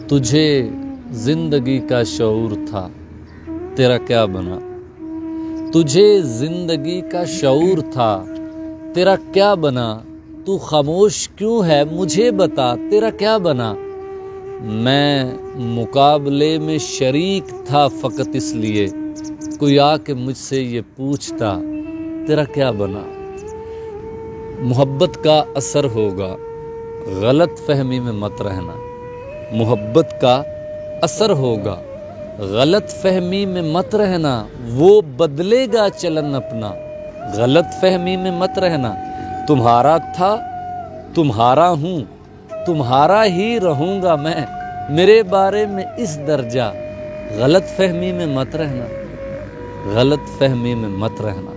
तुझे जिंदगी का शऊर था, तेरा क्या बना। तुझे जिंदगी का शऊर था, तेरा क्या बना। तू खामोश क्यों है, मुझे बता, तेरा क्या बना। मैं मुकाबले में शरीक था फ़कत इसलिए, कोई आके मुझसे ये पूछता तेरा क्या बना। मोहब्बत का असर होगा, गलत फहमी में मत रहना। मोहब्बत का असर होगा, गलत फहमी में मत रहना। वो बदलेगा चलन अपना, गलत फहमी में मत रहना। तुम्हारा था, तुम्हारा हूँ, तुम्हारा ही रहूँगा मैं। मेरे बारे में इस दर्जा, गलत फहमी में मत रहना, गलत फहमी में मत रहना।